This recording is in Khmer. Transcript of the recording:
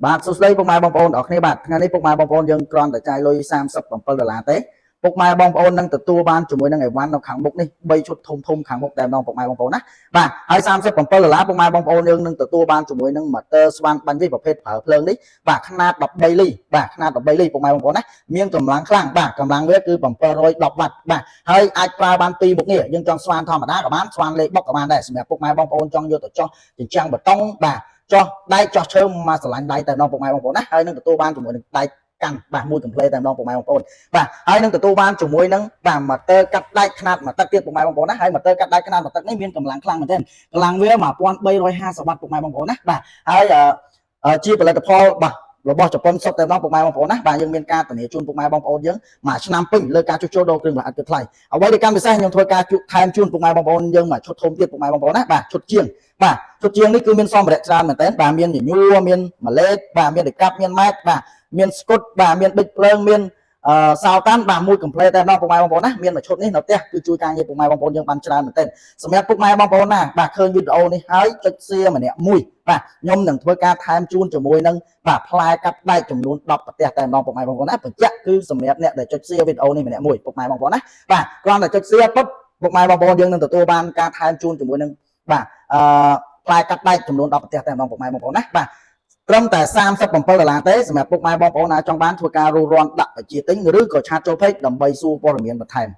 បាទសួស្តីពុកម៉ែបងប្អូនអរគ្នាបាទថ្ងៃនេះពុកម៉ែបងប្អូនយើងគ្រាន់តែចាយលុយ$37ទេពុកម៉ែបងប្អូននឹងទទួលបានជាមួយនឹងអីវ៉ាន់នៅខាងមុខនេះ3ឈុតធំខាងមុខតែម្ដងពុកម៉ែបងប្អូនណាបាទហើយ$37ពុកម៉ែបងប្អូនយើងនឹងទទួលបានជាមួយនឹង motor ស្វានបាញ់នេះប្រភេទប្រើភ្លើងនេះបាទខ្នាត13លីបាទខ្នាត13លីពុកម៉ែបងប្អូនណាមានកម្លាំងខ្លាំងបាទកម្លាំងវាគឺ710វ៉ាត់បាទហើយអាចប្រើបានពីរមុខងារយើងចង់ស្វានធម្មតាក៏បានស្វានលេខបុកក៏បានដែរសម្រាប់ពុកម៉ែបងប្អូនចង់យកទៅចោះជញ្ជាំងបេតុងបាទចោះដៃចោះឈើមកស្រឡាញ់ដៃតែម្ដងពុកម៉ែបងប្អូនណាហើយនឹងទទួលបានជាមួយនឹងដៃកាន់បាទមួយកំ pl តែម្ដងពុកម៉ែបងប្អូនបាទហើយនឹងទទួលបានជាមួយនឹងបាទ motor កាត់ដាច់ខ្នាតមួយទឹកទៀតពុកម៉ែបងប្អូនណាហើយ motor កាត់ដាច់ខ្នាតមួយទឹកនេះមានកម្លាំងខ្លាំងមែនទែនកម្លាំងវា1350វ៉ាត់ពុកម៉ែបងប្អូនណាបាទហើយជាផលិតផលបាទរបស់ជប៉ុនសុទ្ធតែម្ដងពុកម៉ែបងប្អូនណាបាទយើងមានការធានាជូនពុកម៉ែបងប្អូនយើងមួយឆ្នាំពេញលើការជួសជុលដូរគ្រឿងបន្លាស់ឥតគិតថ្លៃអ្វីដែលកម្មពិសេសខ្ញុំធ្វើការថែមជូនពុកម៉ែបងប្អូនយើងមួយឈុតធំទៀតពុកម៉ែបងប្អូនណាបាទឈុតជាងបាទឈុតជាងនេះគឺមានសម្ភារៈច្រើនមែនទែនបាទមានញញួរមានម៉ាឡេតបាទមានដេកាប់មានម៉ែតបាទមានស្គុតបាទមានប៊ិចភ្លើងមានសោតាន់បាទមួយកំ pl តែម្ដងពុកម៉ែបងប្អូនណាមានមួយឈុតនេះនៅផ្ទះគឺជួយការងារពុកម៉ែបងប្អូនយើងបានច្រើនមែនទែនសម្រាប់ពុកម៉ែបងប្អូនណាបាទឃើញវីដេអូនេះហើយចុច share ម្នាក់មួយបាទខ្ញុំនឹងធ្វើការថែមជូនជាមួយនឹងបាទផ្លែកាត់ដែកចំនួន10ប្រទេសតែម្ដងពុកម៉ែបងប្អូនណាបញ្ជាក់គឺសម្រាប់អ្នកដែលចុច share វីដេអូនេះម្នាក់មួយពុកម៉ែបងប្អូនណាបាទគ្រាន់តែចុច share ពុកម៉ែបងប្អូនយើងនឹងទទួលបានការថែមជូនជាមួយនឹងបាទផ្លែកាត់ដែកចំនួន10ប្រទេសតែម្ដងពុកម៉ែបងប្អូនណាបាទត្រឹមតែ$37ទេសម្រាប់ពុកម៉ែបងប្អូនណាចង់បានធ្វើការរੂរាន់ដាក់បញ្ជាទិញឬក៏ឆាតចូលពេកដើម្បីសួរព័ត៌មានបន្ថែម